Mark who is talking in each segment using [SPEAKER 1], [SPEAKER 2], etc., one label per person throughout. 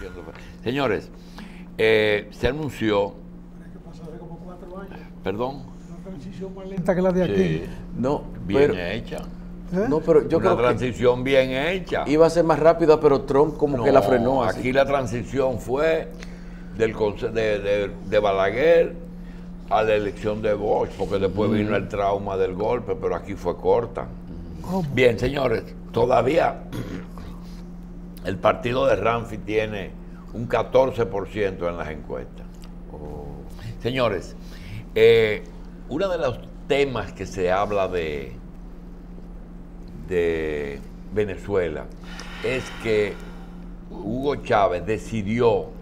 [SPEAKER 1] haciendo. Señores, se anunció.
[SPEAKER 2] Pasó hace como 4 años.
[SPEAKER 1] Perdón.
[SPEAKER 2] Una transición más lenta que la de aquí.
[SPEAKER 1] Sí,
[SPEAKER 3] No,
[SPEAKER 1] bien
[SPEAKER 3] pero,
[SPEAKER 1] hecha.
[SPEAKER 3] no, pero yo
[SPEAKER 1] Una
[SPEAKER 3] creo que
[SPEAKER 1] transición bien hecha.
[SPEAKER 3] iba a ser más rápida, pero Trump como que la frenó así.
[SPEAKER 1] Aquí la transición fue de Balaguer a la elección de Bosch, porque después vino el trauma del golpe, pero aquí fue corta.
[SPEAKER 2] ¿Cómo?
[SPEAKER 1] Bien, señores, todavía el partido de Ramfi tiene un 14% en las encuestas. Señores, uno de los temas que se habla de Venezuela es que Hugo Chávez decidió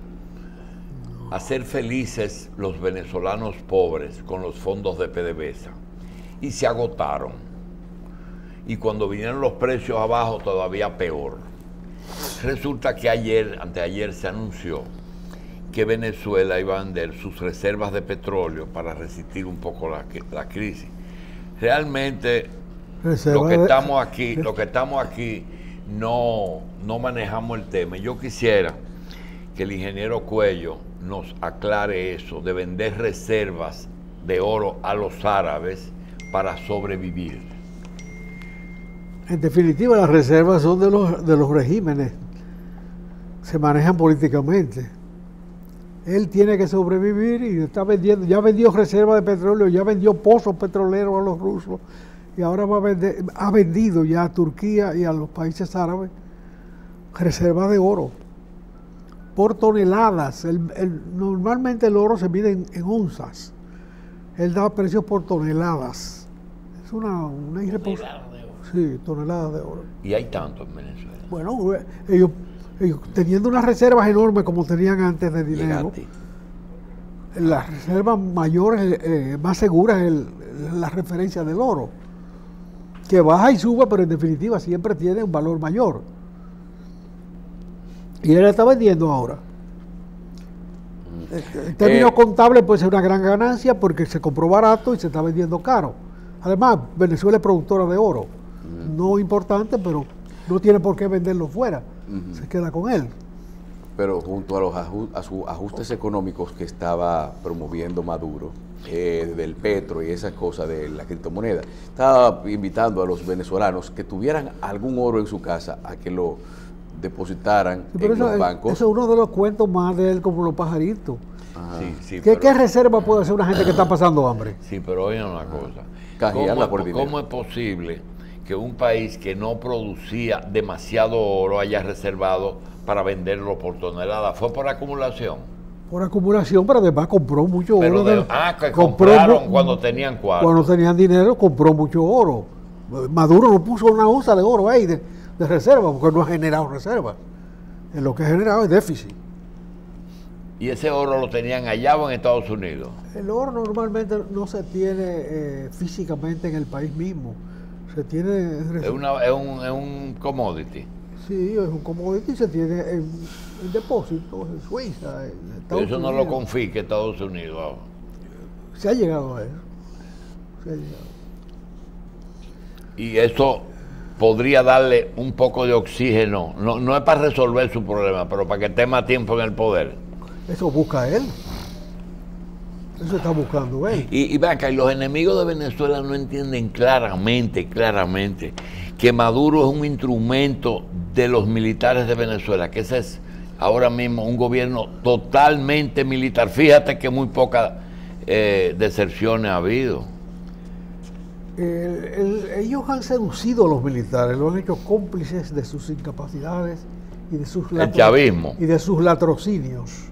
[SPEAKER 1] hacer felices los venezolanos pobres con los fondos de PDVSA y se agotaron. Y cuando vinieron los precios abajo, todavía peor. Resulta que anteayer se anunció que Venezuela iba a vender sus reservas de petróleo para resistir un poco la crisis. Realmente lo que estamos aquí no manejamos el tema. Yo quisiera que el ingeniero Cuello nos aclare eso de vender reservas de oro a los árabes para sobrevivir.
[SPEAKER 2] En definitiva, las reservas son de los regímenes. Se manejan políticamente. Él tiene que sobrevivir y está vendiendo. Ya vendió reservas de petróleo, ya vendió pozos petroleros a los rusos y ahora ha vendido ya a Turquía y a los países árabes reservas de oro por toneladas. Normalmente el oro se mide en onzas. Él da precios por toneladas. Es una irresponsabilidad. Sí, toneladas de oro.
[SPEAKER 1] Y hay tanto en Venezuela.
[SPEAKER 2] Bueno, ellos teniendo unas reservas enormes como tenían antes de dinero, las reservas mayores, más seguras es la referencia del oro, que baja y sube, pero en definitiva siempre tiene un valor mayor. Y él está vendiendo ahora. En términos contables puede ser una gran ganancia porque se compró barato y se está vendiendo caro. Además, Venezuela es productora de oro. No importante, pero no tiene por qué venderlo fuera. Se queda con él.
[SPEAKER 3] Pero junto a sus ajustes económicos que estaba promoviendo Maduro, del petro y esas cosas de la criptomoneda, estaba invitando a los venezolanos que tuvieran algún oro en su casa a que lo depositaran en los bancos. Eso
[SPEAKER 2] es uno de los cuentos más de él, como los pajaritos.
[SPEAKER 1] Sí,
[SPEAKER 2] ¿Qué reserva puede hacer una gente que está pasando hambre?
[SPEAKER 1] Sí, pero oigan una cosa. ¿Cómo es posible que un país que no producía demasiado oro haya reservado para venderlo por tonelada? ¿Fue por acumulación?
[SPEAKER 2] Por acumulación, pero además compró mucho oro.
[SPEAKER 1] Que compraron cuando tenían cuarto.
[SPEAKER 2] Cuando tenían dinero, compró mucho oro. Maduro no puso una onza de oro ahí de reserva, porque no ha generado reservas. Lo que ha generado es déficit.
[SPEAKER 1] ¿Y ese oro lo tenían allá o en Estados Unidos?
[SPEAKER 2] El oro normalmente no se tiene físicamente en el país mismo. Se tiene...
[SPEAKER 1] Es un commodity.
[SPEAKER 2] Sí, es un commodity y se tiene en depósitos en Suiza, en Estados
[SPEAKER 1] Unidos. Eso no lo confisca Estados Unidos ahora.
[SPEAKER 2] Se ha llegado a eso. Se ha llegado.
[SPEAKER 1] Y eso podría darle un poco de oxígeno. No es para resolver su problema, pero para que esté más tiempo en el poder.
[SPEAKER 2] Eso busca él. Eso está buscando él.
[SPEAKER 1] Y vean que los enemigos de Venezuela no entienden claramente que Maduro es un instrumento de los militares de Venezuela, que ese es ahora mismo un gobierno totalmente militar. Fíjate que muy pocas deserciones ha habido.
[SPEAKER 2] Ellos han seducido a los militares, los han hecho cómplices de sus incapacidades y de sus
[SPEAKER 1] chavismo
[SPEAKER 2] y de sus latrocinios.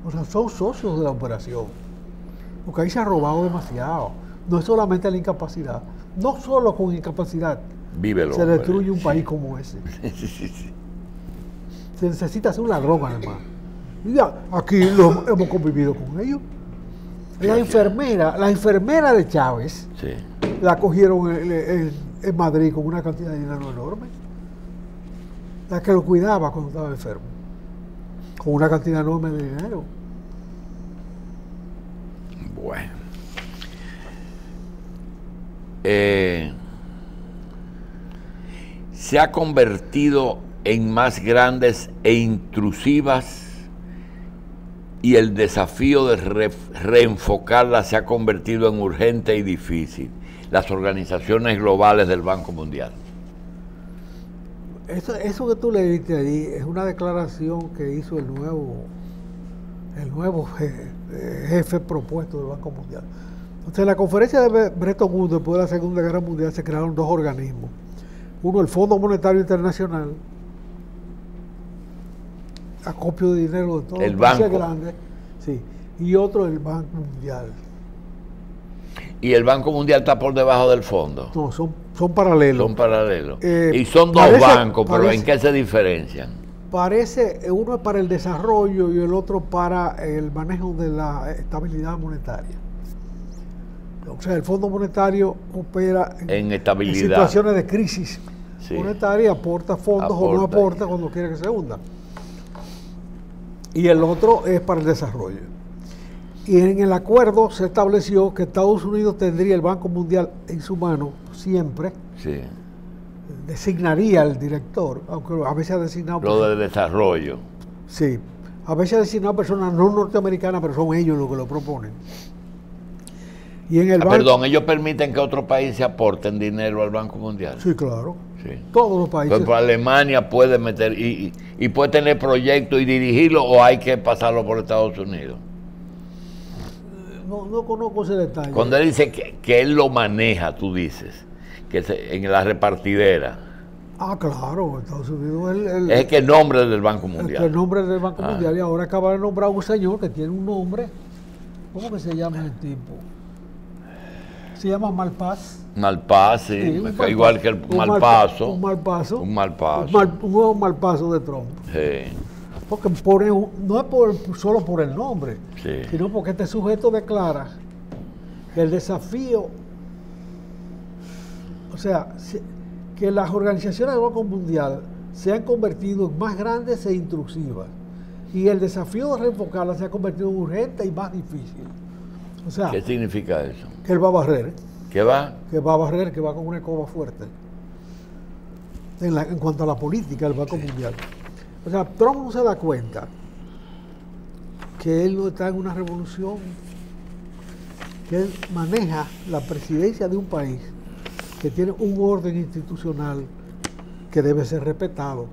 [SPEAKER 2] O sea, son socios de la operación. Porque ahí se ha robado demasiado. No es solamente la incapacidad. No solo con incapacidad se destruye un país como ese. Se necesita ser un ladrón, además. Y ya, aquí hemos convivido con ellos. La enfermera de Chávez, la cogieron en Madrid con una cantidad de dinero enorme. La que lo cuidaba cuando estaba enfermo, con una cantidad enorme de dinero.
[SPEAKER 1] Bueno. Se ha convertido en más grandes e intrusivas, y el desafío de reenfocarla se ha convertido en urgente y difícil. Las organizaciones globales del Banco Mundial.
[SPEAKER 2] Eso que tú leíste ahí es una declaración que hizo el nuevo jefe propuesto del Banco Mundial. Entonces, en la conferencia de Bretton Woods, después de la Segunda Guerra Mundial, se crearon dos organismos. Uno, el Fondo Monetario Internacional, acopio de dinero de todos
[SPEAKER 1] los
[SPEAKER 2] países grandes, sí, y otro, el Banco Mundial.
[SPEAKER 1] ¿Y el Banco Mundial está por debajo del fondo?
[SPEAKER 2] No, son paralelos.
[SPEAKER 1] Son paralelos. Y son dos bancos, pero ¿en qué se diferencian?
[SPEAKER 2] Uno es para el desarrollo y el otro para el manejo de la estabilidad monetaria. O sea, el Fondo Monetario opera en situaciones de crisis monetaria, aporta fondos o no aporta cuando quiere que se hunda. Y el otro es para el desarrollo. Y en el acuerdo se estableció que Estados Unidos tendría el Banco Mundial en su mano siempre.
[SPEAKER 1] Sí.
[SPEAKER 2] Designaría al director, aunque a veces ha designado...
[SPEAKER 1] Lo de desarrollo.
[SPEAKER 2] Sí. A veces ha designado personas no norteamericanas, pero son ellos los que lo proponen. Y en el
[SPEAKER 1] perdón, ¿ellos permiten que otros países aporten dinero al Banco Mundial?
[SPEAKER 2] Sí, claro.
[SPEAKER 1] Sí.
[SPEAKER 2] Todos los países.
[SPEAKER 1] Pues Alemania puede meter y puede tener proyectos y dirigirlo, o hay que pasarlo por Estados Unidos.
[SPEAKER 2] No conozco ese detalle.
[SPEAKER 1] Cuando él dice que él lo maneja, tú dices, que en la repartidera.
[SPEAKER 2] Ah, claro, Estados Unidos
[SPEAKER 1] es el que nombre del Banco Mundial.
[SPEAKER 2] El nombre del Banco Mundial, y ahora acaba de nombrar un señor que tiene un nombre. ¿Cómo que se llama el tipo? Se llama Malpass.
[SPEAKER 1] Malpass, sí, igual que el Malpaso.
[SPEAKER 2] Un Malpaso.
[SPEAKER 1] Un Malpaso.
[SPEAKER 2] Un nuevo Malpaso de Trump.
[SPEAKER 1] Sí.
[SPEAKER 2] Porque no es solo por el nombre, sino porque este sujeto declara que el desafío, o sea, que las organizaciones del Banco Mundial se han convertido en más grandes e intrusivas, y el desafío de reenfocarlas se ha convertido en urgente y más difícil. O sea,
[SPEAKER 1] ¿qué significa eso?
[SPEAKER 2] Que él va a barrer.
[SPEAKER 1] ¿Qué va?
[SPEAKER 2] Que va a barrer, que va con una escoba fuerte. En cuanto a la política del Banco Mundial. O sea, Trump no se da cuenta que él no está en una revolución, que él maneja la presidencia de un país que tiene un orden institucional que debe ser respetado,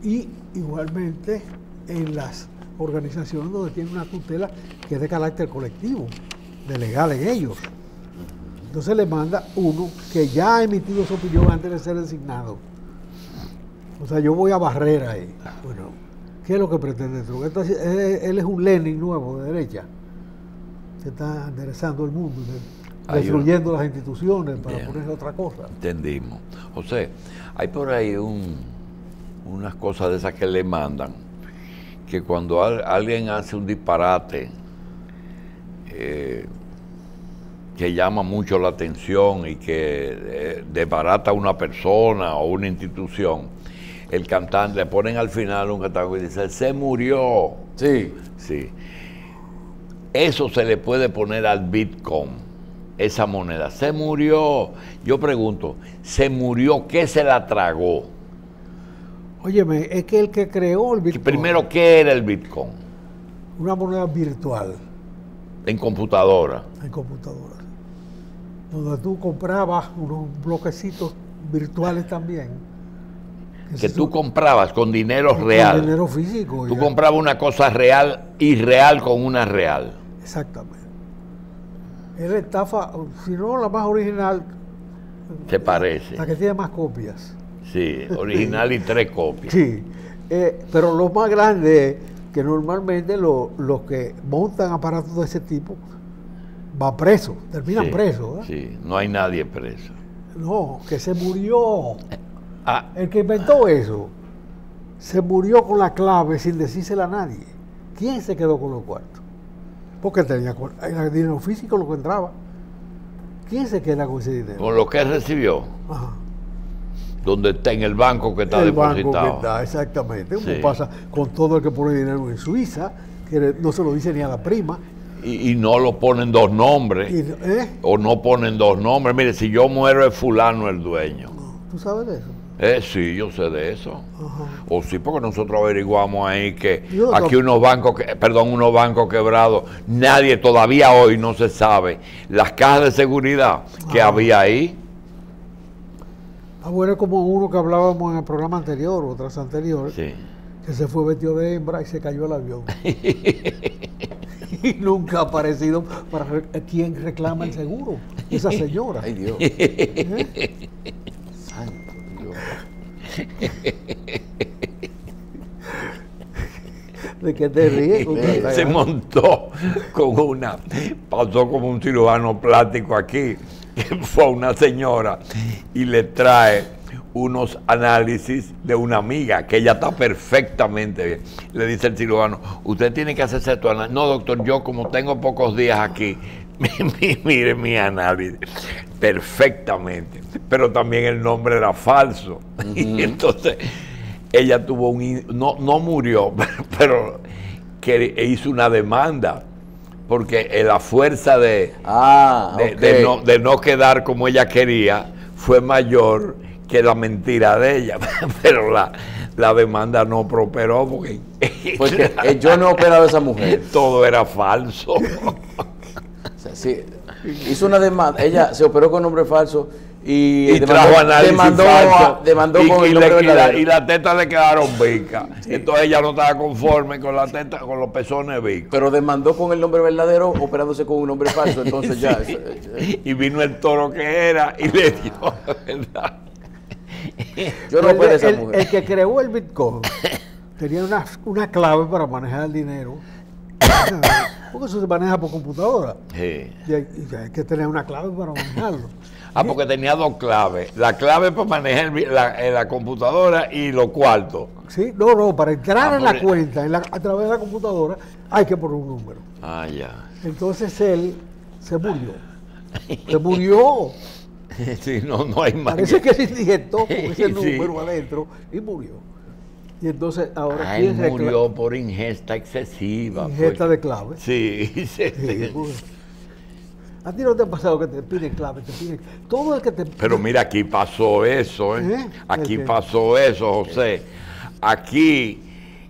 [SPEAKER 2] y igualmente en las organizaciones donde tiene una tutela que es de carácter colectivo, de legal en ellos. Entonces le manda uno que ya ha emitido su opinión antes de ser designado. O sea, yo voy a barrer ahí. Bueno, ¿qué es lo que pretende Trump? Entonces, él es un Lenin nuevo de derecha, que está enderezando el mundo, destruyendo las instituciones para ponerle otra cosa.
[SPEAKER 1] Entendimos. José, hay por ahí unas cosas de esas que le mandan, que cuando alguien hace un disparate que llama mucho la atención y que desbarata a una persona o una institución, el cantante, le ponen al final un cantante y dice, se murió.
[SPEAKER 3] Sí.
[SPEAKER 1] Sí. Eso se le puede poner al Bitcoin, esa moneda. Se murió. Yo pregunto, ¿se murió? ¿Qué se la tragó?
[SPEAKER 2] Óyeme, es que el que creó el Bitcoin...
[SPEAKER 1] Primero, ¿qué era el Bitcoin?
[SPEAKER 2] Una moneda virtual.
[SPEAKER 1] En computadora.
[SPEAKER 2] En computadora. Donde tú comprabas unos bloquecitos virtuales también.
[SPEAKER 1] Que tú comprabas con dinero real.
[SPEAKER 2] Con dinero físico.
[SPEAKER 1] Tú comprabas una cosa real y real con una real.
[SPEAKER 2] Exactamente. Él estafa, si no la más original.
[SPEAKER 1] ¿Te parece?
[SPEAKER 2] La que tiene más copias.
[SPEAKER 1] Sí, original y 3 copias.
[SPEAKER 2] Sí. Pero lo más grande es que normalmente los que montan aparatos de ese tipo van presos, terminan presos.
[SPEAKER 1] Sí, no hay nadie preso.
[SPEAKER 2] No, que se murió. El que inventó eso se murió con la clave sin decírsela a nadie. ¿Quién se quedó con los cuartos? Porque tenía dinero físico lo que entraba. ¿Quién se queda con ese dinero?
[SPEAKER 1] Con lo que él recibió. Ajá. Donde está, en el banco que está depositado. El banco que está,
[SPEAKER 2] exactamente. Como pasa con todo el que pone dinero en Suiza, que no se lo dice ni a la prima.
[SPEAKER 1] Y no lo ponen dos nombres. O no ponen dos nombres. Mire, si yo muero es fulano el dueño.
[SPEAKER 2] ¿Tú sabes de eso?
[SPEAKER 1] Sí, yo sé de eso.
[SPEAKER 2] Ajá.
[SPEAKER 1] O sí, porque nosotros averiguamos ahí que
[SPEAKER 2] Yo
[SPEAKER 1] aquí unos bancos quebrados, nadie todavía hoy no se sabe las cajas de seguridad que había ahí.
[SPEAKER 2] Bueno, es como uno que hablábamos en el programa anterior, o tras anterior,
[SPEAKER 1] Sí.
[SPEAKER 2] que se fue vestido de hembra y se cayó el avión. Y nunca ha aparecido para quien reclama el seguro, esa señora.
[SPEAKER 3] Ay, Dios.
[SPEAKER 2] ¿Eh?
[SPEAKER 3] Santo Dios.
[SPEAKER 2] ¿De qué te ríes?
[SPEAKER 1] Se montó pasó como un cirujano plástico aquí, que fue a una señora y le trae unos análisis de una amiga, que ella está perfectamente bien. Le dice el cirujano, usted tiene que hacerse tu análisis. No, doctor, yo como tengo pocos días aquí, mire mi análisis. Perfectamente. Pero también el nombre era falso. Y entonces ella tuvo no murió, pero que hizo una demanda. Porque la fuerza de no quedar como ella quería fue mayor que la mentira de ella. Pero la demanda no prosperó porque
[SPEAKER 3] yo no operaba a esa mujer.
[SPEAKER 1] Todo era falso.
[SPEAKER 3] O sea, sí, hizo una demanda, ella se operó con nombre falso y
[SPEAKER 1] trajo análisis falso,
[SPEAKER 3] demandó con el nombre verdadero.
[SPEAKER 1] Y las tetas le quedaron vicas. Sí. Entonces ella no estaba conforme con la teta, con los pezones vicos.
[SPEAKER 3] Pero demandó con el nombre verdadero, operándose con un nombre falso. Entonces
[SPEAKER 1] sí.
[SPEAKER 3] ya.
[SPEAKER 1] Y vino el toro que era y le dio verdad.
[SPEAKER 3] Yo no operé a esa mujer.
[SPEAKER 2] El que creó el Bitcoin tenía una clave para manejar el dinero. Porque eso se maneja por computadora.
[SPEAKER 1] Sí.
[SPEAKER 2] Y hay que tener una clave para manejarlo.
[SPEAKER 1] Porque tenía dos claves. La clave para manejar la computadora y los cuartos.
[SPEAKER 2] Sí, no, para entrar en la cuenta a través de la computadora hay que poner un número.
[SPEAKER 1] Ah, ya.
[SPEAKER 2] Entonces él se murió. Se murió.
[SPEAKER 1] Sí, no hay más.
[SPEAKER 2] Parece que se inyectó con ese número adentro y murió. Y entonces ahora
[SPEAKER 1] él murió por ingesta excesiva.
[SPEAKER 2] Ingesta de clave.
[SPEAKER 1] Sí.
[SPEAKER 2] Pues. ¿A ti no te ha pasado que te piden clave? Te piden todo el que te...
[SPEAKER 1] Pero mira, aquí pasó eso, ¿eh? Aquí pasó eso, José. Aquí,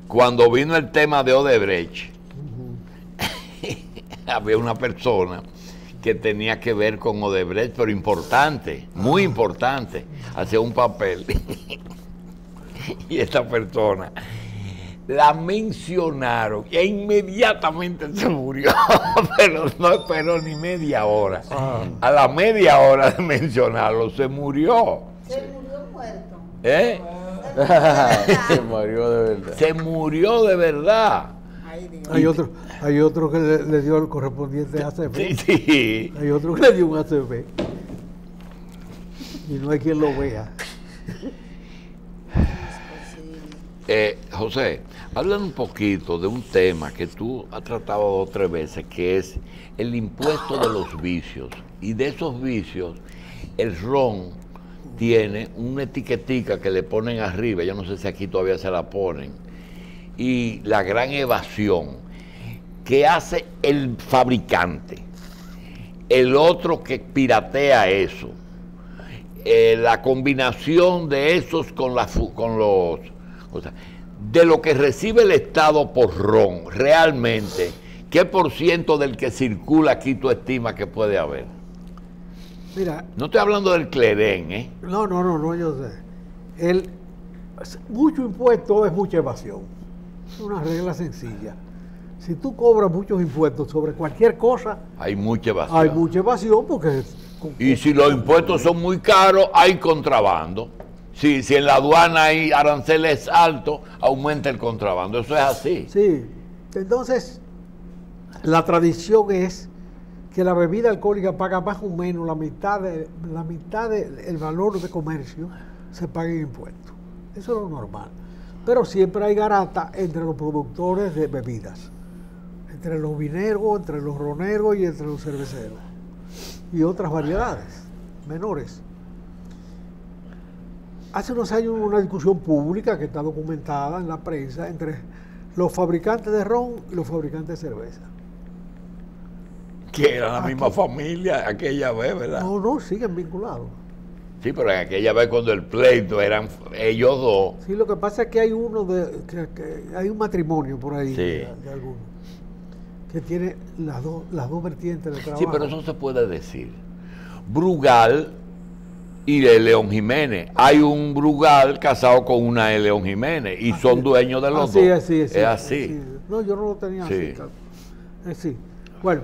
[SPEAKER 1] cuando vino el tema de Odebrecht, había una persona que tenía que ver con Odebrecht, pero importante, muy importante, hacía un papel. Y esta persona la mencionaron e inmediatamente se murió, pero no esperó ni media hora. A la media hora de mencionarlo se murió.
[SPEAKER 4] Se murió muerto.
[SPEAKER 1] ¿Eh?
[SPEAKER 3] Se murió de verdad.
[SPEAKER 1] Se murió de verdad.
[SPEAKER 2] Hay otro que le dio el correspondiente ACP.
[SPEAKER 1] Sí.
[SPEAKER 2] Hay otro que le dio un ACP. Y no hay quien lo vea.
[SPEAKER 1] José, hablan un poquito de un tema que tú has tratado 2 o 3 veces, que es el impuesto de los vicios. Y de esos vicios, el ron tiene una etiquetica que le ponen arriba, yo no sé si aquí todavía se la ponen, y la gran evasión que hace el fabricante, el otro que piratea eso, la combinación de esos con los... O sea, de lo que recibe el Estado por ron, realmente, ¿qué % del que circula aquí tú estimas que puede haber?
[SPEAKER 2] Mira.
[SPEAKER 1] No estoy hablando del clerén, ¿eh?
[SPEAKER 2] No, yo sé. Mucho impuesto es mucha evasión. Es una regla sencilla. Si tú cobras muchos impuestos sobre cualquier cosa,
[SPEAKER 1] hay mucha evasión.
[SPEAKER 2] Hay mucha evasión porque...
[SPEAKER 1] Y si los impuestos son muy caros, hay contrabando. Si en la aduana hay aranceles altos, aumenta el contrabando. Eso es así.
[SPEAKER 2] Sí. Entonces, la tradición es que la bebida alcohólica paga más o menos la mitad del valor de comercio se paga en impuestos. Eso es lo normal. Pero siempre hay garata entre los productores de bebidas, entre los vineros, entre los roneros y entre los cerveceros. Y otras variedades menores. Hace unos años hubo una discusión pública que está documentada en la prensa entre los fabricantes de ron y los fabricantes de cerveza.
[SPEAKER 1] Que era la misma familia aquella vez, ¿verdad?
[SPEAKER 2] No, siguen vinculados.
[SPEAKER 1] Sí, pero en aquella vez cuando el pleito eran ellos dos.
[SPEAKER 2] Sí, lo que pasa es que hay hay un matrimonio por ahí
[SPEAKER 1] Sí.
[SPEAKER 2] de algunos que tiene las dos vertientes de trabajo.
[SPEAKER 1] Sí, pero eso se puede decir. Brugal y de León Jiménez. Hay un Brugal casado con una de León Jiménez y son dueños de los dos.
[SPEAKER 2] Así.
[SPEAKER 1] Es así.
[SPEAKER 2] No, yo no lo tenía
[SPEAKER 1] Sí.
[SPEAKER 2] así. Claro. Sí. Bueno,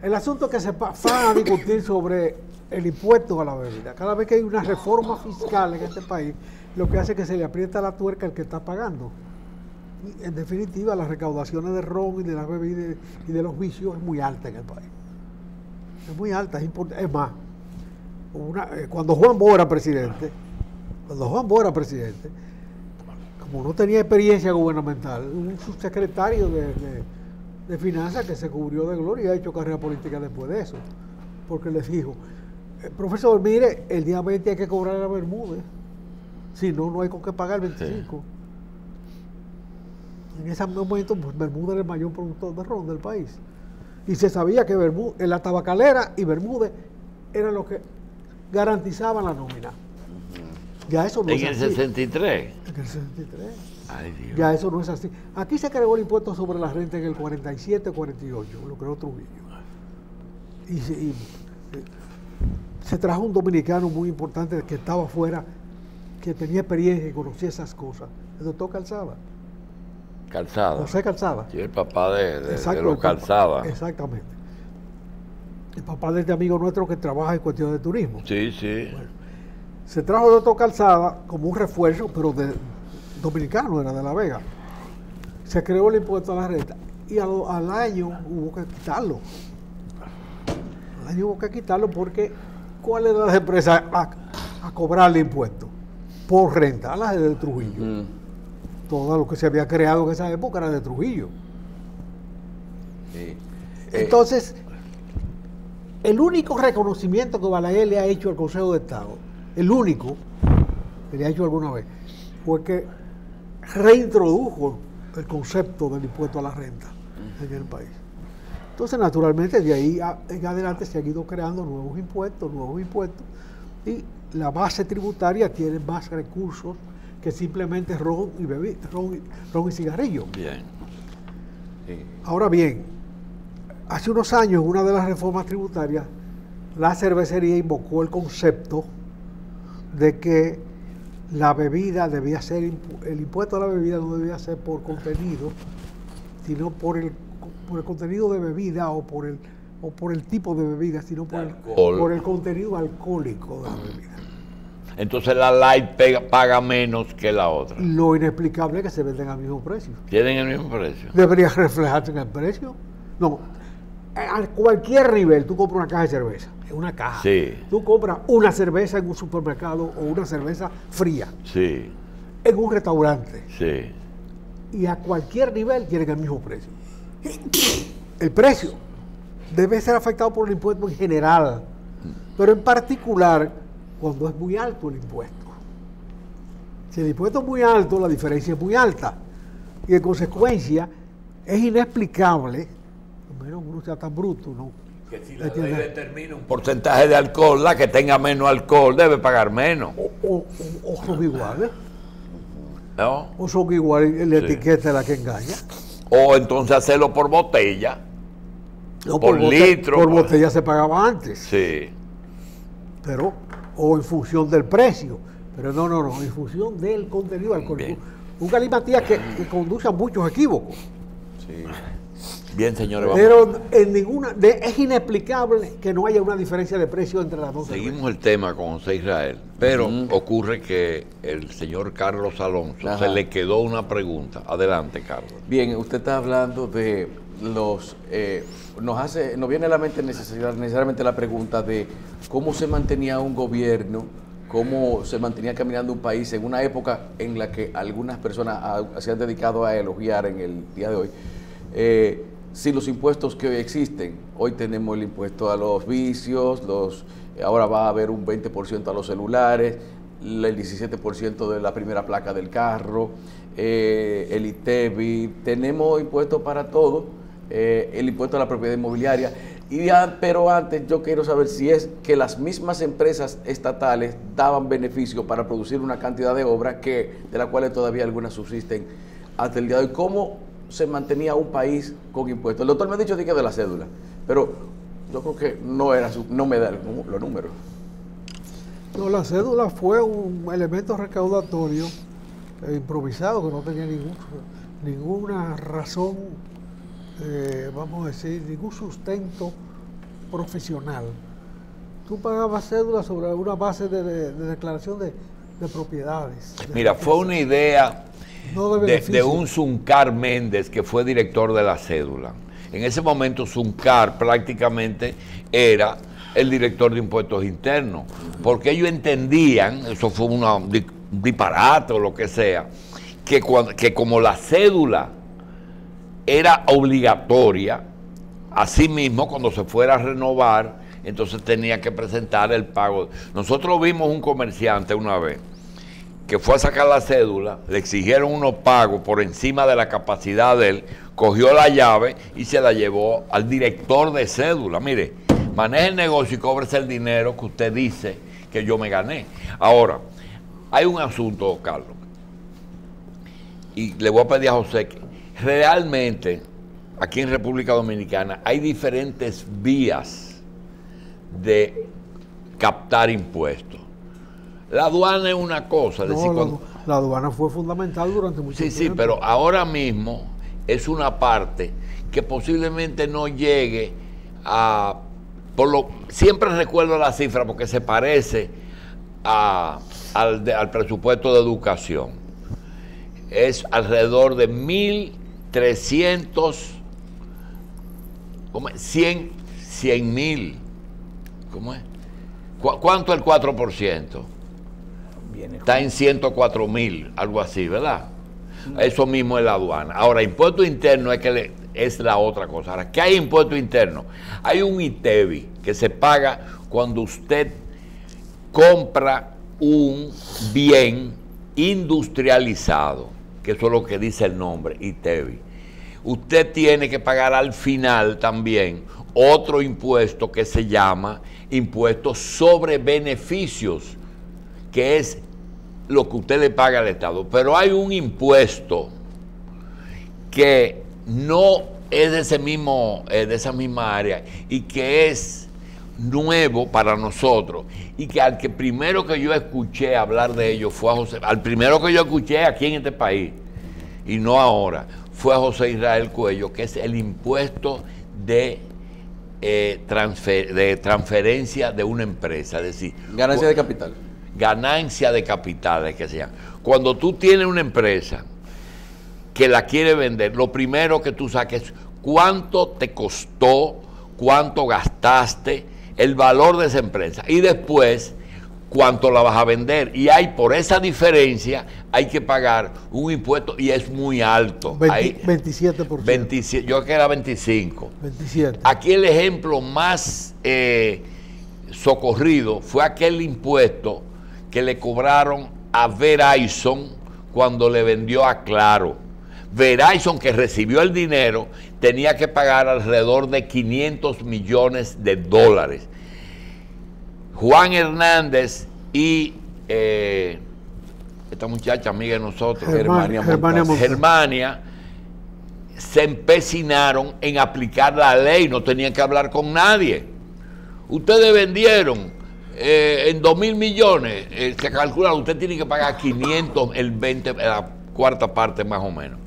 [SPEAKER 2] el asunto es que se van a discutir sobre el impuesto a la bebida. Cada vez que hay una reforma fiscal en este país, lo que hace es que se le aprieta la tuerca al que está pagando. Y, en definitiva, las recaudaciones de ron y de las bebidas y de los vicios es muy alta en el país. Es muy alta, es importante. Es más, cuando Juan Bosch era presidente, como no tenía experiencia gubernamental, un subsecretario de Finanzas que se cubrió de gloria y ha hecho carrera política después de eso, porque les dijo, profesor, mire, el día 20 hay que cobrar a Bermúdez, si no, no hay con qué pagar el 25. Sí. En ese momento, pues, Bermúdez era el mayor productor de ron del país, y se sabía que en la tabacalera y Bermúdez eran los que garantizaban la nómina. Ya eso no es
[SPEAKER 1] así. En el 63.
[SPEAKER 2] En el 63.
[SPEAKER 1] Ay, Dios.
[SPEAKER 2] Ya eso no es así. Aquí se creó el impuesto sobre la renta en el 47-48, lo creó Trujillo. Y se trajo un dominicano muy importante que estaba afuera, que tenía experiencia y conocía esas cosas. El doctor Calzada. José Calzada.
[SPEAKER 1] Sí, el papá de
[SPEAKER 2] Exacto,
[SPEAKER 1] los Calzada.
[SPEAKER 2] Exactamente. El papá de este amigo nuestro que trabaja en cuestiones de turismo.
[SPEAKER 1] Sí, sí.
[SPEAKER 2] Bueno, se trajo el doctor Calzada como un refuerzo, pero dominicano, era de La Vega. Se creó el impuesto a la renta y al año hubo que quitarlo. Al año hubo que quitarlo porque ¿cuál era la empresa a cobrar el impuesto? Por renta, las de Trujillo. Todo lo que se había creado en esa época era de Trujillo.
[SPEAKER 3] Sí.
[SPEAKER 2] Entonces, el único reconocimiento que Balaguer le ha hecho al Consejo de Estado, el único que le ha hecho alguna vez, fue que reintrodujo el concepto del impuesto a la renta en el país. Entonces, naturalmente, de ahí en adelante se han ido creando nuevos impuestos, y la base tributaria tiene más recursos que simplemente ron y cigarrillo.
[SPEAKER 1] Bien.
[SPEAKER 3] Sí.
[SPEAKER 2] Ahora bien, hace unos años, en una de las reformas tributarias, la cervecería invocó el concepto de que la bebida debía ser, el impuesto a la bebida no debía ser por contenido, sino por el contenido de bebida o por el tipo de bebida, sino por el contenido alcohólico de la bebida.
[SPEAKER 1] Entonces la light paga menos que la otra.
[SPEAKER 2] Lo inexplicable es que se venden al mismo precio.
[SPEAKER 1] ¿Tienen el mismo precio?
[SPEAKER 2] ¿Debería reflejarse en el precio? No. A cualquier nivel, tú compras una caja de cerveza, en una caja.
[SPEAKER 1] Sí.
[SPEAKER 2] Tú compras una cerveza en un supermercado o una cerveza fría
[SPEAKER 1] Sí.
[SPEAKER 2] en un restaurante.
[SPEAKER 1] Sí.
[SPEAKER 2] Y a cualquier nivel tienen el mismo precio. El precio debe ser afectado por el impuesto en general, pero en particular cuando es muy alto el impuesto. Si el impuesto es muy alto, la diferencia es muy alta. Y en consecuencia es inexplicable, a menos que uno sea tan bruto, ¿no?
[SPEAKER 1] Que si la ley determina un porcentaje de alcohol, la que tenga menos alcohol debe pagar menos.
[SPEAKER 2] O son iguales.
[SPEAKER 1] ¿No?
[SPEAKER 2] O son iguales, la
[SPEAKER 1] Sí.
[SPEAKER 2] etiqueta es la que engaña.
[SPEAKER 1] O entonces hacerlo por botella.
[SPEAKER 2] No,
[SPEAKER 1] por litro.
[SPEAKER 2] Por botella se pagaba antes.
[SPEAKER 1] Sí.
[SPEAKER 2] Pero, o en función del precio. Pero no, en función del contenido alcohólico.
[SPEAKER 1] Bien.
[SPEAKER 2] Un galimatías que conduce a muchos equívocos.
[SPEAKER 3] Sí.
[SPEAKER 1] Bien, señores, vamos.
[SPEAKER 2] Pero es inexplicable que no haya una diferencia de precio entre las dos.
[SPEAKER 1] Seguimos el tema con José Israel, pero ocurre que el señor Carlos Alonso
[SPEAKER 3] Ajá.
[SPEAKER 1] se le quedó una pregunta. Adelante, Carlos.
[SPEAKER 3] Bien, usted está hablando de los... nos viene a la mente necesariamente la pregunta de cómo se mantenía un gobierno, cómo se mantenía caminando un país en una época en la que algunas personas se han dedicado a elogiar en el día de hoy. Si los impuestos que hoy existen, hoy tenemos el impuesto a los vicios, ahora va a haber un 20% a los celulares, el 17% de la primera placa del carro, el ITEVI, tenemos impuestos para todo, el impuesto a la propiedad inmobiliaria, Pero antes yo quiero saber si es que las mismas empresas estatales daban beneficio para producir una cantidad de obras de las cuales todavía algunas subsisten hasta el día de hoy. ¿Cómo se mantenía un país con impuestos? El doctor me ha dicho de la cédula, pero yo creo que no me da los números.
[SPEAKER 2] No, la cédula fue un elemento recaudatorio improvisado que no tenía ninguna razón, vamos a decir, ningún sustento profesional. Tú pagabas cédula sobre una base de declaración de propiedades.
[SPEAKER 1] Mira, fue una idea
[SPEAKER 2] no
[SPEAKER 1] de un Zuncar Méndez, que fue director de la cédula. En ese momento Zuncar prácticamente era el director de impuestos internos, porque ellos entendían, eso fue un disparate o lo que sea, que como la cédula era obligatoria, asimismo cuando se fuera a renovar, entonces tenía que presentar el pago. Nosotros vimos un comerciante una vez que fue a sacar la cédula, le exigieron unos pagos por encima de la capacidad de él, cogió la llave y se la llevó al director de cédula. Mire, maneje el negocio y cóbrese el dinero que usted dice que yo me gané. Ahora, hay un asunto, Carlos, y le voy a pedir a José que realmente aquí en República Dominicana hay diferentes vías de captar impuestos. La aduana es una cosa.
[SPEAKER 2] No, decir, la aduana fue fundamental durante mucho tiempo.
[SPEAKER 1] Sí, pero ahora mismo es una parte que posiblemente no llegue a... siempre recuerdo la cifra porque se parece al presupuesto de educación. Es alrededor de 1.300, 100.000. ¿Cómo es? ¿Cuánto es el 4%? Está en 104.000, algo así, ¿verdad? Eso mismo es la aduana. Ahora, impuesto interno es la otra cosa. Ahora, ¿qué hay impuesto interno? Hay un ITEVI que se paga cuando usted compra un bien industrializado, que eso es lo que dice el nombre, ITEVI. Usted tiene que pagar al final también otro impuesto que se llama impuesto sobre beneficios, que es lo que usted le paga al Estado. Pero hay un impuesto que no es de esa misma área y que es nuevo para nosotros, y que al que primero que yo escuché hablar de ello fue a José, al primero que yo escuché aquí en este país, y no ahora, fue a José Israel Cuello, que es el impuesto de transferencia de una empresa, es decir,
[SPEAKER 3] ganancia de capital.
[SPEAKER 1] Ganancia de capital, es que se llama. Cuando tú tienes una empresa que la quiere vender, lo primero que tú saques es cuánto te costó, cuánto gastaste, el valor de esa empresa, y después cuánto la vas a vender. Y por esa diferencia hay que pagar un impuesto, y es muy alto.
[SPEAKER 2] 27%.
[SPEAKER 1] 27, yo creo que era 25.
[SPEAKER 2] 27.
[SPEAKER 1] Aquí el ejemplo más socorrido fue aquel impuesto que le cobraron a Verizon cuando le vendió a Claro. Verizon, que recibió el dinero, tenía que pagar alrededor de $500 millones. Juan Hernández y esta muchacha amiga de nosotros, Germania, se empecinaron en aplicar la ley, no tenían que hablar con nadie. Ustedes vendieron en 2.000 millones, se calcula, usted tiene que pagar 500, la cuarta parte más o menos.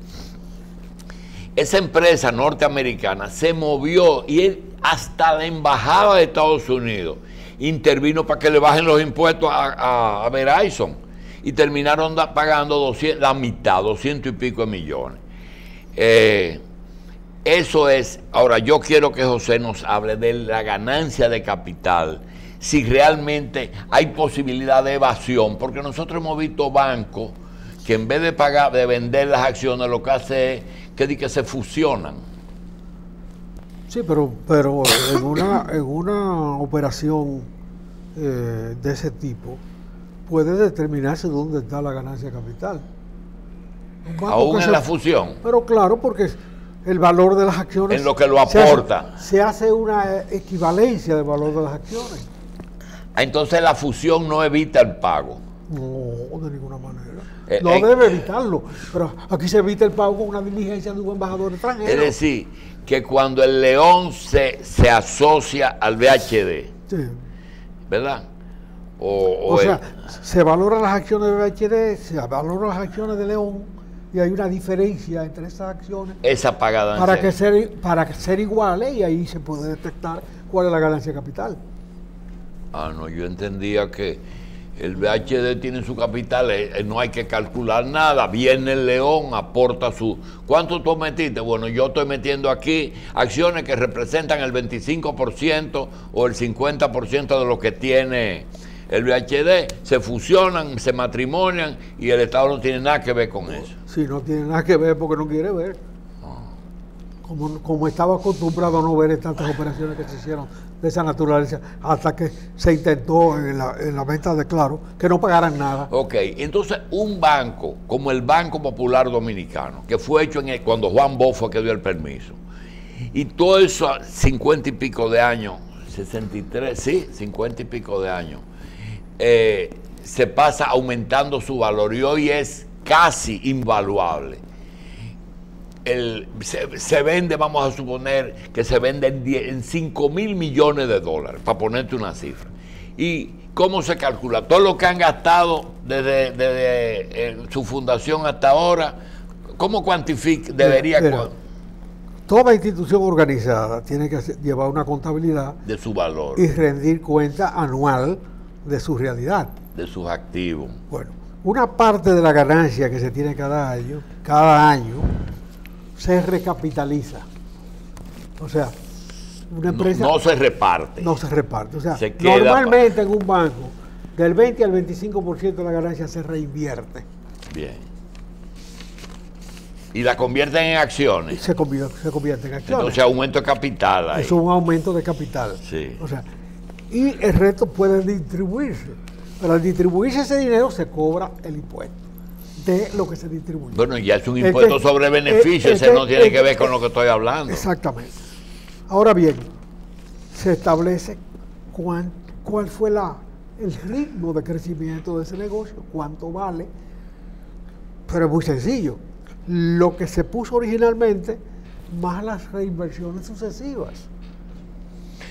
[SPEAKER 1] Esa empresa norteamericana se movió y hasta la embajada de Estados Unidos intervino para que le bajen los impuestos a Verizon, y terminaron pagando la mitad, 200 y pico de millones. Eso es. Ahora yo quiero que José nos hable de la ganancia de capital, si realmente hay posibilidad de evasión, porque nosotros hemos visto bancos que en vez de vender las acciones, lo que hace es que se fusionan.
[SPEAKER 2] Sí, pero en una operación de ese tipo puede determinarse dónde está la ganancia de capital.
[SPEAKER 1] Aún en la fusión.
[SPEAKER 2] Pero claro, porque el valor de las acciones.
[SPEAKER 1] En lo que lo aporta.
[SPEAKER 2] Se hace una equivalencia del valor de las acciones.
[SPEAKER 1] Entonces la fusión no evita el pago.
[SPEAKER 2] No, de ninguna manera. No debe evitarlo, pero aquí se evita el pago con una diligencia de un embajador extranjero.
[SPEAKER 1] Es decir, que cuando el León se asocia al VHD,
[SPEAKER 2] sí,
[SPEAKER 1] ¿verdad?
[SPEAKER 2] O sea, se valoran las acciones de VHD, se valoran las acciones de León, y hay una diferencia entre esas acciones
[SPEAKER 1] esa pagada
[SPEAKER 2] para que ser iguales, y ahí se puede detectar cuál es la ganancia de capital.
[SPEAKER 1] Ah, no, yo entendía que el VHD tiene su capital, no hay que calcular nada, viene el León, aporta su... ¿Cuánto tú metiste? Bueno, yo estoy metiendo aquí acciones que representan el 25% o el 50% de lo que tiene el VHD, se fusionan, se matrimonian y el Estado no tiene nada que ver con eso.
[SPEAKER 2] Sí, no tiene nada que ver porque no quiere ver. Como estaba acostumbrado a no ver en tantas operaciones que se hicieron de esa naturaleza, hasta que se intentó en la venta de Claro que no pagaran nada.
[SPEAKER 1] Ok, entonces un banco como el Banco Popular Dominicano, que fue hecho cuando Juan Bosch fue que dio el permiso, y todo eso 50 y pico de años, 63, sí, 50 y pico de años, se pasa aumentando su valor y hoy es casi invaluable. Se vende, vamos a suponer que se vende en 5.000 millones de dólares, para ponerte una cifra. ¿Y cómo se calcula? Todo lo que han gastado desde su fundación hasta ahora, ¿cómo cuantifica?
[SPEAKER 2] Toda institución organizada tiene que llevar una contabilidad
[SPEAKER 1] de su valor
[SPEAKER 2] y rendir cuenta anual de su realidad,
[SPEAKER 1] de sus activos.
[SPEAKER 2] Bueno, una parte de la ganancia que se tiene cada año se recapitaliza. O sea, una empresa...
[SPEAKER 1] No se reparte.
[SPEAKER 2] No se reparte. O sea, normalmente en un banco, del 20 al 25% de la ganancia se reinvierte.
[SPEAKER 1] Bien. ¿Y la convierten en acciones?
[SPEAKER 2] Se convierte en acciones.
[SPEAKER 1] Entonces aumento de capital ahí.
[SPEAKER 2] Es un aumento de capital.
[SPEAKER 1] Sí.
[SPEAKER 2] O sea, y el resto puede distribuirse. Pero al distribuirse ese dinero se cobra el impuesto de lo que se distribuye.
[SPEAKER 1] Bueno, ya es un impuesto sobre beneficio, ese no tiene que ver con lo que estoy hablando.
[SPEAKER 2] Exactamente. Ahora bien, se establece cuál fue el ritmo de crecimiento de ese negocio, cuánto vale, pero es muy sencillo. Lo que se puso originalmente, más las reinversiones sucesivas.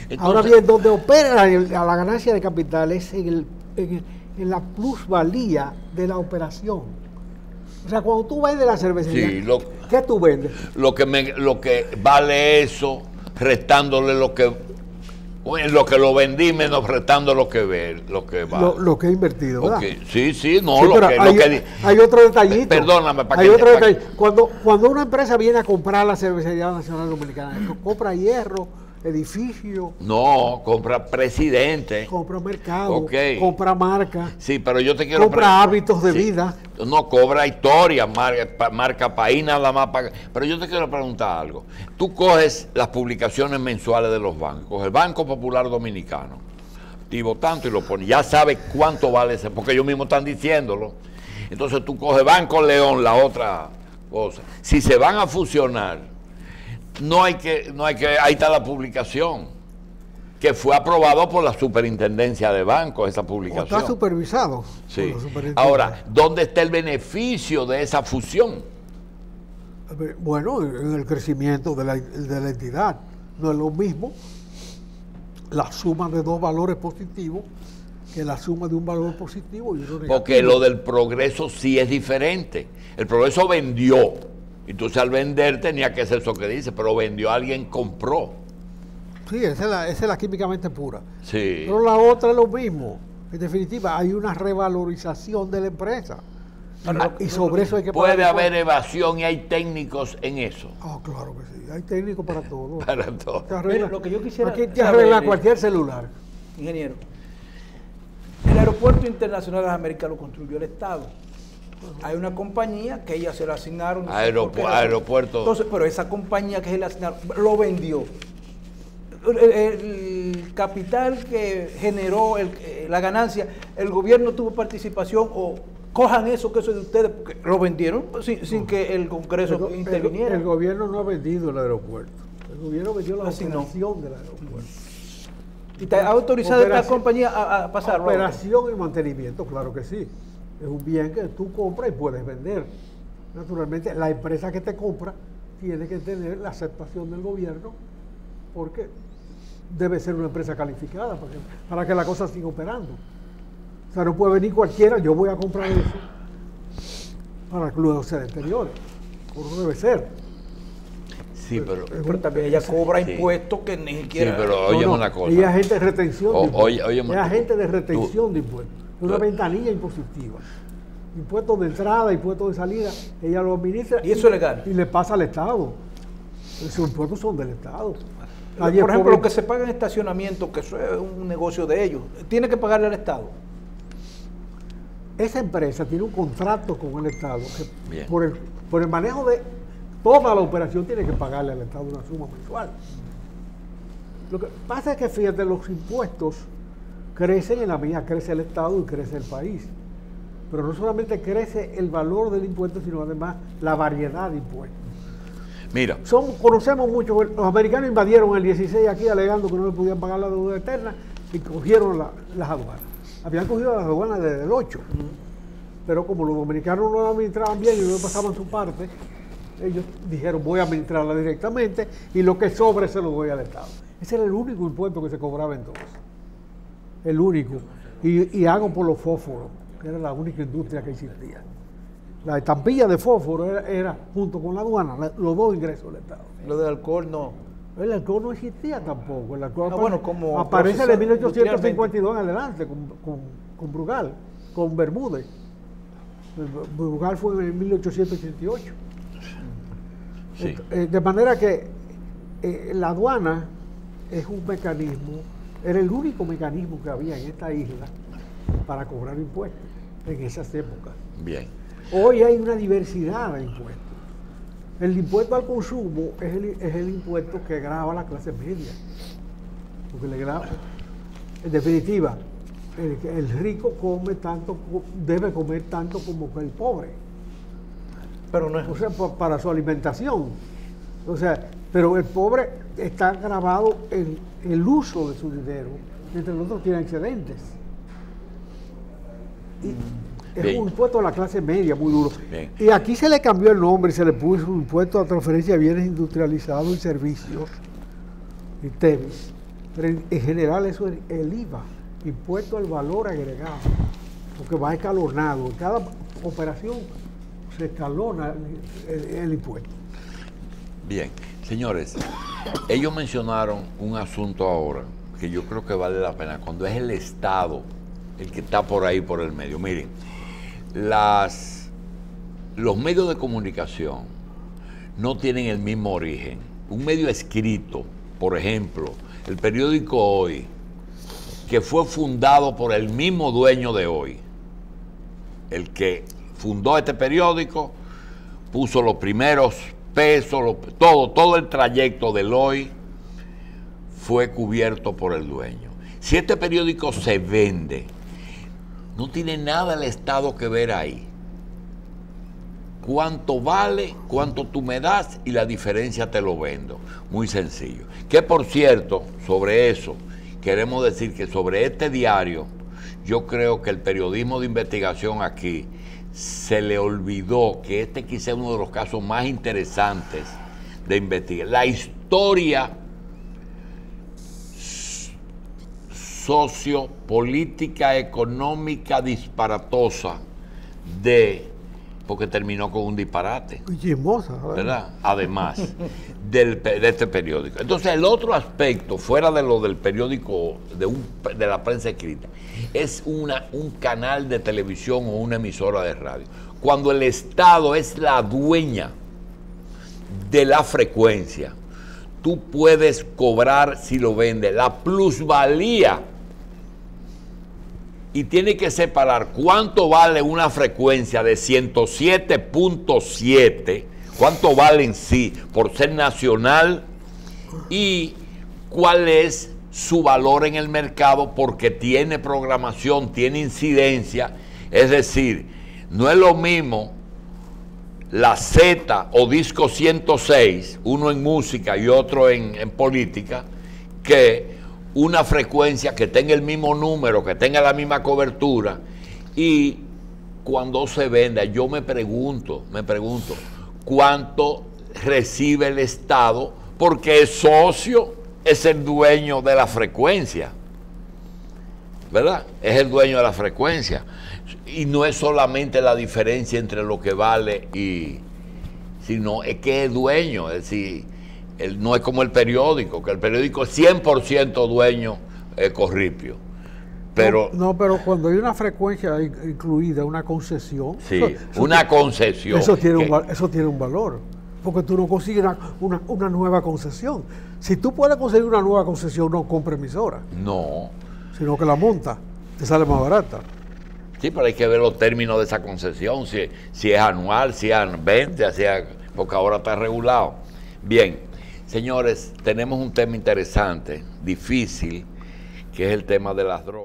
[SPEAKER 2] Entonces, ahora bien, donde opera la ganancia de capital es en la plusvalía de la operación. O sea, cuando tú vendes la cervecería, sí, ¿qué tú vendes?
[SPEAKER 1] Lo que vale eso, restándole lo que lo vendí, menos restando lo que vale.
[SPEAKER 2] Lo que he invertido, ¿verdad?
[SPEAKER 1] Okay. Sí, no,
[SPEAKER 2] sí, hay otro detallito.
[SPEAKER 1] Perdóname,
[SPEAKER 2] detalle. Cuando una empresa viene a comprar la Cervecería Nacional Dominicana, compra hierro, edificio.
[SPEAKER 1] No, compra presidente.
[SPEAKER 2] Compra mercado, compra marca.
[SPEAKER 1] Sí, pero yo te quiero...
[SPEAKER 2] Compra hábitos de vida.
[SPEAKER 1] No, cobra historia, marca país nada más. Pero yo te quiero preguntar algo. Tú coges las publicaciones mensuales de los bancos, el Banco Popular Dominicano, activo tanto y lo pones. Ya sabes cuánto vale ese, porque ellos mismos están diciéndolo. Entonces tú coges Banco León, la otra cosa. Si se van a fusionar, no hay que, ahí está la publicación, que fue aprobado por la superintendencia de bancos, esa publicación.
[SPEAKER 2] Está supervisado.
[SPEAKER 1] Sí. Ahora, ¿dónde está el beneficio de esa fusión?
[SPEAKER 2] Bueno, en el crecimiento de la entidad. No es lo mismo la suma de dos valores positivos que la suma de un valor positivo y uno negativo.
[SPEAKER 1] Porque lo del progreso sí es diferente. El progreso vendió. Entonces al vender tenía que ser eso que dice, pero vendió, alguien compró.
[SPEAKER 2] Sí, esa es la químicamente pura.
[SPEAKER 1] Sí.
[SPEAKER 2] Pero la otra es lo mismo. En definitiva, hay una revalorización de la empresa. Y sobre eso hay que
[SPEAKER 1] pagar. Puede haber evasión y hay técnicos en eso.
[SPEAKER 2] Ah, claro que sí. Hay técnicos para todo.
[SPEAKER 1] Para todo.
[SPEAKER 4] Mira, lo que yo quisiera
[SPEAKER 2] aquí te arregla cualquier celular.
[SPEAKER 4] Ingeniero, el Aeropuerto Internacional de las Américas lo construyó el Estado. Hay una compañía que ella se la asignaron.
[SPEAKER 1] Aeropuerto.
[SPEAKER 4] Entonces, pero esa compañía que se le asignaron lo vendió. El capital que generó la ganancia, ¿el gobierno tuvo participación o cojan eso que eso es de ustedes, porque lo vendieron sin que el Congreso interviniera.
[SPEAKER 2] El gobierno no ha vendido el aeropuerto. El gobierno vendió la operación del aeropuerto.
[SPEAKER 4] ¿Y está autorizada esta compañía a pasar?
[SPEAKER 2] Operación y mantenimiento, claro que sí. Es un bien que tú compras y puedes vender. Naturalmente, la empresa que te compra tiene que tener la aceptación del gobierno porque debe ser una empresa calificada para que la cosa siga operando. O sea, no puede venir cualquiera, yo voy a comprar eso para que luego se deteriore. No debe ser.
[SPEAKER 1] Sí,
[SPEAKER 4] pero también ella cobra impuestos que ni siquiera...
[SPEAKER 1] Sí, pero oye una cosa.
[SPEAKER 2] Ella es agente de retención de impuestos.
[SPEAKER 1] Es
[SPEAKER 2] agente de retención de impuestos. Es una ventanilla impositiva. Impuestos de entrada, impuestos de salida, ella lo administra.
[SPEAKER 4] ¿Y eso es legal?
[SPEAKER 2] Y le pasa al Estado. Esos impuestos son del Estado.
[SPEAKER 4] Por ejemplo, lo que se paga en estacionamiento, que eso es un negocio de ellos, ¿tiene que pagarle al Estado?
[SPEAKER 2] Esa empresa tiene un contrato con el Estado que por el manejo de toda la operación tiene que pagarle al Estado una suma mensual. Lo que pasa es que, fíjate, los impuestos crecen en la medida, crece el Estado y crece el país. Pero no solamente crece el valor del impuesto, sino además la variedad de impuestos.
[SPEAKER 1] Mira.
[SPEAKER 2] Conocemos mucho, los americanos invadieron el 16 aquí alegando que no le podían pagar la deuda eterna y cogieron las aduanas. Habían cogido las aduanas desde el 8. Pero como los dominicanos no la administraban bien y no pasaban su parte, ellos dijeron voy a administrarla directamente y lo que sobre se lo doy al Estado. Ese era el único impuesto que se cobraba entonces. El único. Y hago por los fósforos, que era la única industria que existía. La estampilla de fósforo era junto con la aduana, los dos ingresos del Estado.
[SPEAKER 4] Lo del alcohol no.
[SPEAKER 2] El alcohol no existía tampoco. El alcohol
[SPEAKER 4] como
[SPEAKER 2] aparece de 1852 en adelante con Brugal, con Bermúdez. Brugal fue en 1888.
[SPEAKER 1] Sí.
[SPEAKER 2] De manera que la aduana es un mecanismo, era el único mecanismo que había en esta isla para cobrar impuestos en esas épocas.
[SPEAKER 1] Bien.
[SPEAKER 2] Hoy hay una diversidad de impuestos. El impuesto al consumo es el impuesto que grava a la clase media. Porque le grava, en definitiva, el rico come tanto, debe comer tanto como el pobre.
[SPEAKER 4] Pero no es...
[SPEAKER 2] O sea, para su alimentación. O sea, pero el pobre está gravado en el uso de su dinero, mientras el otro tiene excedentes. Es
[SPEAKER 1] Bien.
[SPEAKER 2] un impuesto a la clase media muy duro.
[SPEAKER 1] Bien.
[SPEAKER 2] Y aquí se le cambió el nombre y se le puso un impuesto a transferencia de bienes industrializados y servicios, y TEBIS. Pero en general eso es el IVA, impuesto al valor agregado, porque va escalonado. En cada operación se escalona el impuesto.
[SPEAKER 1] Bien, señores, ellos mencionaron un asunto ahora que yo creo que vale la pena, cuando es el Estado el que está por ahí por el medio. Miren, los medios de comunicación no tienen el mismo origen. Un medio escrito, por ejemplo, el periódico Hoy, que fue fundado por el mismo dueño de Hoy, el que fundó este periódico, puso los primeros pesos, todo el trayecto del Hoy fue cubierto por el dueño. Si este periódico se vende, no tiene nada el Estado que ver ahí. ¿Cuánto vale? ¿Cuánto tú me das? Y la diferencia te lo vendo. Muy sencillo. Que por cierto, sobre eso, queremos decir que sobre este diario, yo creo que el periodismo de investigación aquí se le olvidó que este quizá es uno de los casos más interesantes de investigar. La historia sociopolítica, económica, disparatosa porque terminó con un disparate.
[SPEAKER 2] Chismosa,
[SPEAKER 1] ¿verdad? Además de este periódico. Entonces, el otro aspecto, fuera de lo del periódico, de la prensa escrita, es un canal de televisión o una emisora de radio. Cuando el Estado es la dueña de la frecuencia, tú puedes cobrar, si lo vendes, la plusvalía. Y tiene que separar cuánto vale una frecuencia de 107.7, cuánto vale en sí por ser nacional y cuál es su valor en el mercado porque tiene programación, tiene incidencia. Es decir, No es lo mismo la Z o disco 106, uno en música y otro en política, que una frecuencia que tenga el mismo número, que tenga la misma cobertura. Y cuando se venda, yo me pregunto, ¿cuánto recibe el Estado? Porque el socio es el dueño de la frecuencia, ¿verdad? Es el dueño de la frecuencia. Y no es solamente la diferencia entre lo que vale sino es que es dueño. Es decir, no es como el periódico, que el periódico es 100% dueño Corripio. Pero,
[SPEAKER 2] pero cuando hay una frecuencia incluida, una concesión.
[SPEAKER 1] Sí, una concesión.
[SPEAKER 2] Eso tiene un valor. Porque tú no consigues una nueva concesión. Si tú puedes conseguir una nueva concesión, no compres emisora.
[SPEAKER 1] No.
[SPEAKER 2] Sino que la monta, te sale más barata.
[SPEAKER 1] Sí, pero hay que ver los términos de esa concesión, si es anual, si es 20, porque ahora está regulado. Bien, señores, tenemos un tema interesante, difícil, que es el tema de las drogas.